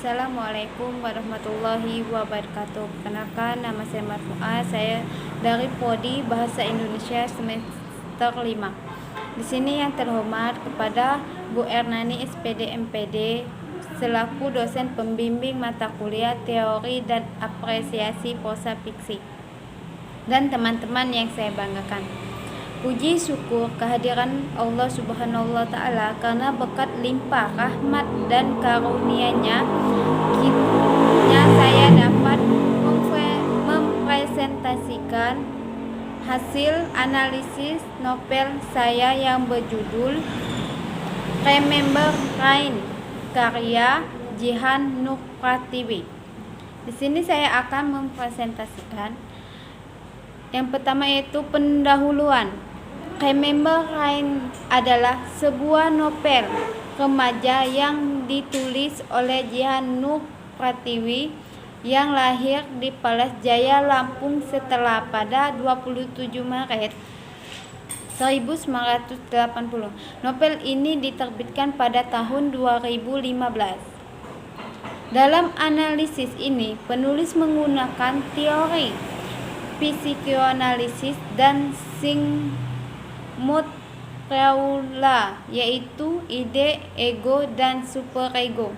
Assalamualaikum warahmatullahi wabarakatuh. Perkenalkan, nama saya Marfuah. Saya dari Prodi Bahasa Indonesia semester 5. Di sini yang terhormat kepada Bu Ernani SPD MPD selaku dosen pembimbing mata kuliah teori dan apresiasi prosa fiksi, dan teman-teman yang saya banggakan. Puji syukur kehadiran Allah Subhanahu wa Ta'ala karena berkat limpah rahmat dan karunia-Nya saya dapat mempresentasikan hasil analisis novel saya yang berjudul Remember Rain karya Jihan Nur Pratiwi. Di sini saya akan mempresentasikan yang pertama, yaitu pendahuluan. Remember Rain adalah sebuah novel remaja yang ditulis oleh Jihan Nur Pratiwi yang lahir di Palas Jaya, Lampung setelah pada 27 Maret 1980. Novel ini diterbitkan pada tahun 2015. Dalam analisis ini, penulis menggunakan teori psikoanalisis dan Sigmund Freud, yaitu ide, ego, dan superego.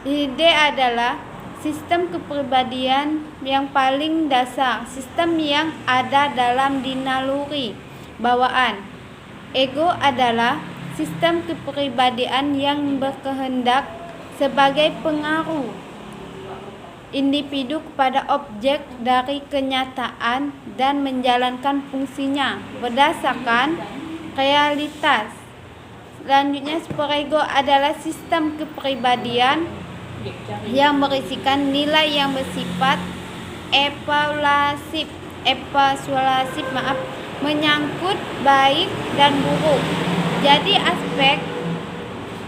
Ide adalah sistem kepribadian yang paling dasar, sistem yang ada dalam dinaluri bawaan. Ego adalah sistem kepribadian yang berkehendak sebagai pengaruh individu kepada objek dari kenyataan dan menjalankan fungsinya berdasarkan realitas. Selanjutnya, superego adalah sistem kepribadian yang berisikan nilai yang bersifat evaluatif, menyangkut baik dan buruk. Jadi aspek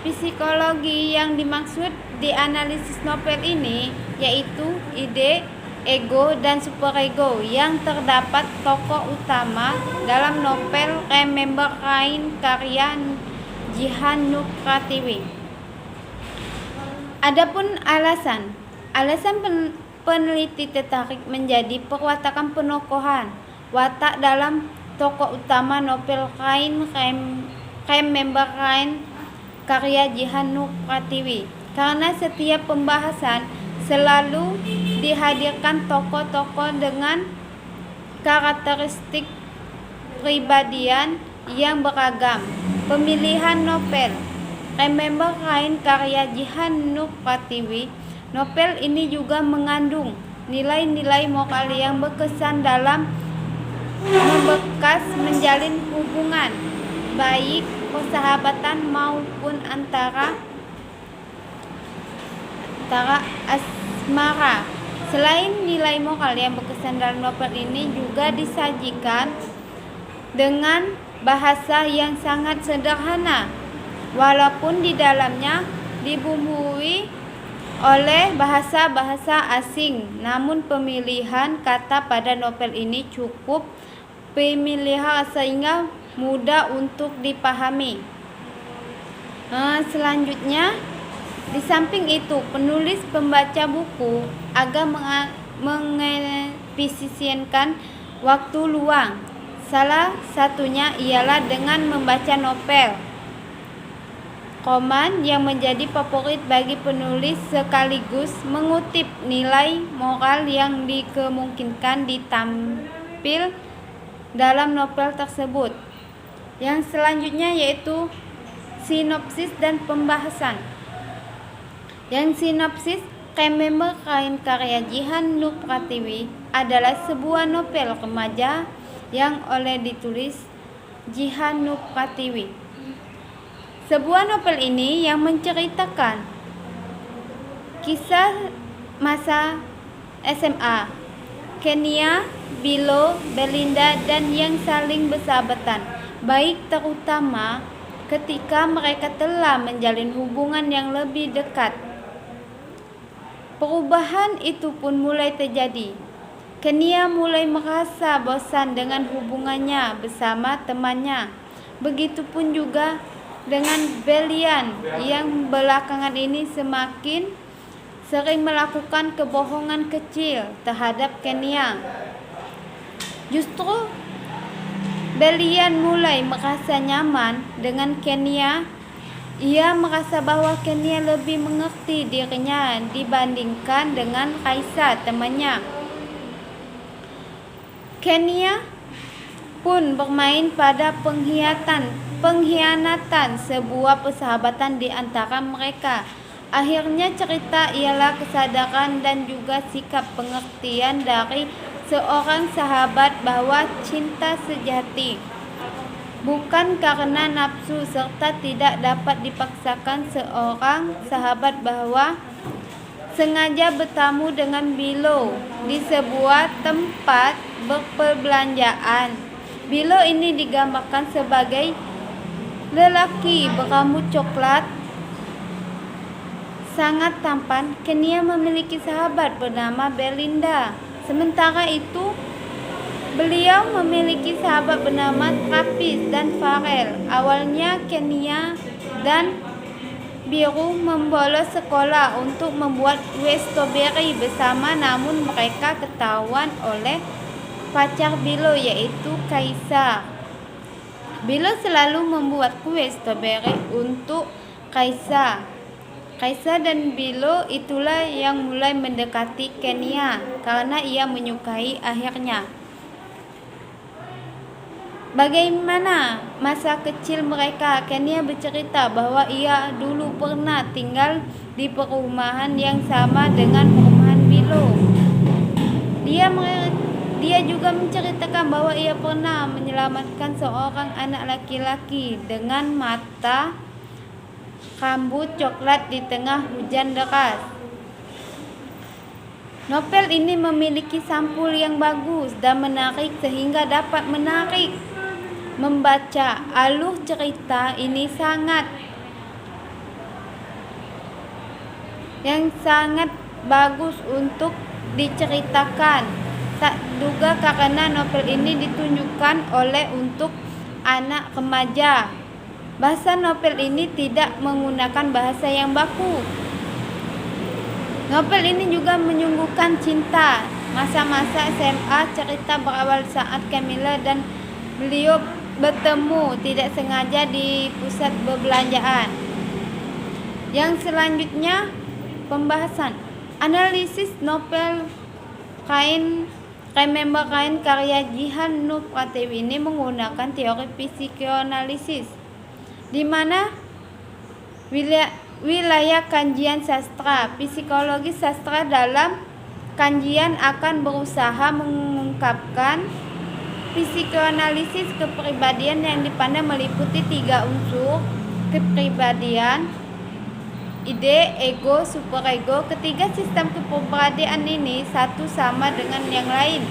psikologi yang dimaksud di analisis novel ini yaitu ide, ego, dan superego yang terdapat tokoh utama dalam novel Remember Rain karya Jihan Nur Pratiwi. Adapun alasan peneliti tertarik menjadi perwatakan penokohan watak dalam tokoh utama novel Remember Rain karya Jihan Nur Pratiwi, karena setiap pembahasan selalu dihadirkan tokoh-tokoh dengan karakteristik pribadian yang beragam. Pemilihan novel Remember Rain karya Jihan Nur Pratiwi, novel ini juga mengandung nilai-nilai moral yang berkesan dalam membekas menjalin hubungan baik persahabatan maupun antara asmara. Selain nilai moral yang berkesan dalam novel ini juga disajikan dengan bahasa yang sangat sederhana, walaupun di dalamnya dibumbui oleh bahasa-bahasa asing. Namun pemilihan kata pada novel ini cukup pemilihan sehingga mudah untuk dipahami. Selanjutnya, di samping itu, penulis pembaca buku agar mengefisienkan waktu luang. Salah satunya ialah dengan membaca novel roman yang menjadi favorit bagi penulis sekaligus mengutip nilai moral yang dikemungkinkan ditampil dalam novel tersebut. Yang selanjutnya yaitu sinopsis dan pembahasan. Yang sinopsis, Remember Rain karya Jihan Nur Pratiwi adalah sebuah novel remaja yang ditulis Jihan Nur Pratiwi. Sebuah novel ini yang menceritakan kisah masa SMA Kenia, Bilo, Belinda, dan yang saling bersahabatan, baik terutama ketika mereka telah menjalin hubungan yang lebih dekat. Perubahan itu pun mulai terjadi. Kenia mulai merasa bosan dengan hubungannya bersama temannya. Begitupun juga dengan Belian yang belakangan ini semakin sering melakukan kebohongan kecil terhadap Kenya. Justru Belian mulai merasa nyaman dengan Kenya. Ia merasa bahwa Kenya lebih mengerti dirinya dibandingkan dengan Kaisar temannya. Kenya pun bermain pada pengkhianatan sebuah persahabatan di antara mereka. Akhirnya cerita ialah kesadaran dan juga sikap pengertian dari seorang sahabat bahwa cinta sejati bukan karena nafsu serta tidak dapat dipaksakan. Seorang sahabat bahwa sengaja bertamu dengan Bilo di sebuah tempat perbelanjaan. Bilo ini digambarkan sebagai lelaki berambut coklat, sangat tampan. Kenya memiliki sahabat bernama Belinda. Sementara itu, beliau memiliki sahabat bernama Travis dan Farel. Awalnya Kenya dan Biru membolos sekolah untuk membuat kue stroberi bersama, namun mereka ketahuan oleh pacar Bilo yaitu Kaisar. Bilo selalu membuat kue stroberi untuk Kaisar. Kaisar dan Bilo itulah yang mulai mendekati Kenya karena ia menyukai akhirnya. Bagaimana masa kecil mereka? Kenya bercerita bahwa ia dulu pernah tinggal di perumahan yang sama dengan perumahan Bilo. Dia juga menceritakan bahwa ia pernah menyelamatkan seorang anak laki-laki dengan mata rambut coklat di tengah hujan deras. Novel ini memiliki sampul yang bagus dan menarik sehingga dapat menarik membaca. Alur cerita ini sangat bagus untuk diceritakan. Tak duga karena novel ini ditunjukkan oleh untuk anak remaja. Bahasa novel ini tidak menggunakan bahasa yang baku. Novel ini juga menyuguhkan cinta masa-masa SMA. Cerita berawal saat Camilla dan beliau bertemu tidak sengaja di pusat perbelanjaan. Yang selanjutnya, pembahasan analisis novel Remember Kain karya Jihan Nur Pratiwi ini menggunakan teori psikoanalisis, di mana wilayah kajian sastra psikologi sastra dalam kajian akan berusaha mengungkapkan psikoanalisis kepribadian yang dipandang meliputi 3 unsur kepribadian: ide, ego, superego. Ketiga sistem kepribadian ini satu sama dengan yang lain.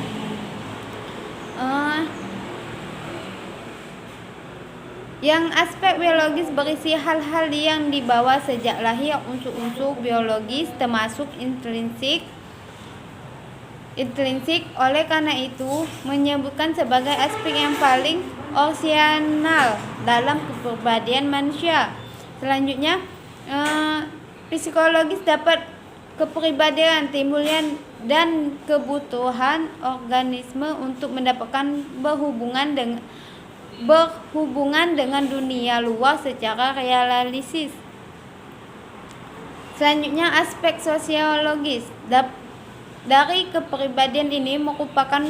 Yang aspek biologis berisi hal-hal yang dibawa sejak lahir, unsur-unsur biologis termasuk intrinsik. Oleh karena itu menyebutkan sebagai aspek yang paling opsional dalam kepribadian manusia. Selanjutnya, psikologis dapat kepribadian timbulnya dan kebutuhan organisme untuk mendapatkan berhubungan dengan dunia luar secara realistis. Selanjutnya, aspek sosiologis dari kepribadian ini merupakan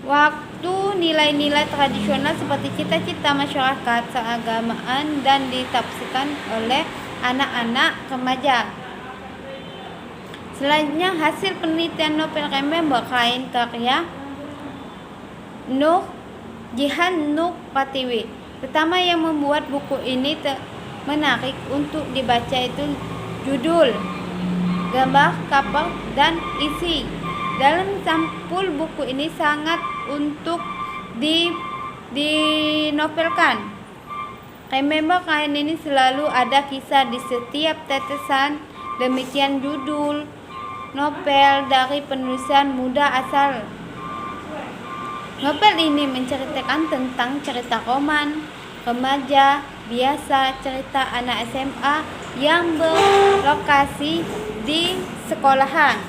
waktu nilai-nilai tradisional seperti cita-cita masyarakat keagamaan dan ditafsirkan oleh anak-anak remaja. Selanjutnya, hasil penelitian novel Remember Kain karya Jihan Nur Pratiwi. Pertama yang membuat buku ini menarik untuk dibaca itu judul, gambar, cover, dan isi. Dalam sampul buku ini sangat untuk dinovelkan. Remember Kain ini selalu ada kisah di setiap tetesan. Demikian judul novel dari penulisan muda asal. Novel ini menceritakan tentang cerita roman remaja biasa cerita anak SMA yang berlokasi di sekolahan.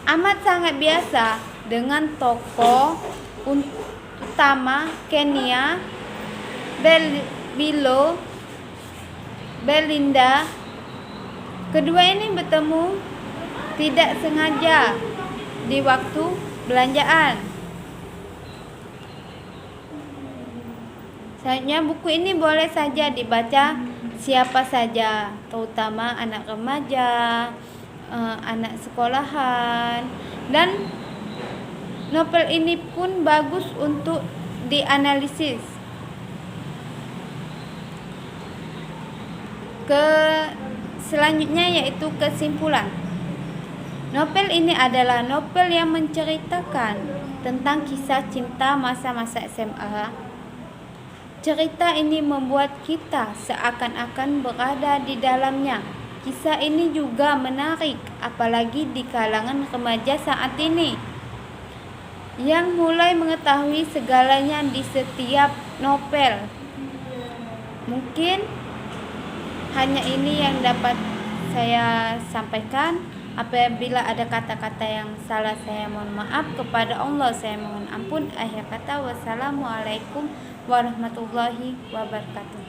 Amat sangat biasa dengan tokoh utama Kenya, Bilo, Belinda. Kedua ini bertemu tidak sengaja di waktu belanjaan. Selanjutnya, buku ini boleh saja dibaca siapa saja, terutama anak remaja, anak sekolahan, dan novel ini pun bagus untuk dianalisis. Selanjutnya yaitu kesimpulan. Novel ini adalah novel yang menceritakan tentang kisah cinta masa-masa SMA. Cerita ini membuat kita seakan-akan berada di dalamnya. Kisah ini juga menarik, apalagi di kalangan remaja saat ini, yang mulai mengetahui segalanya di setiap novel. Mungkin hanya ini yang dapat saya sampaikan. Apabila ada kata-kata yang salah, saya mohon maaf. Kepada Allah saya mohon ampun. Akhir kata, wassalamualaikum warahmatullahi wabarakatuh.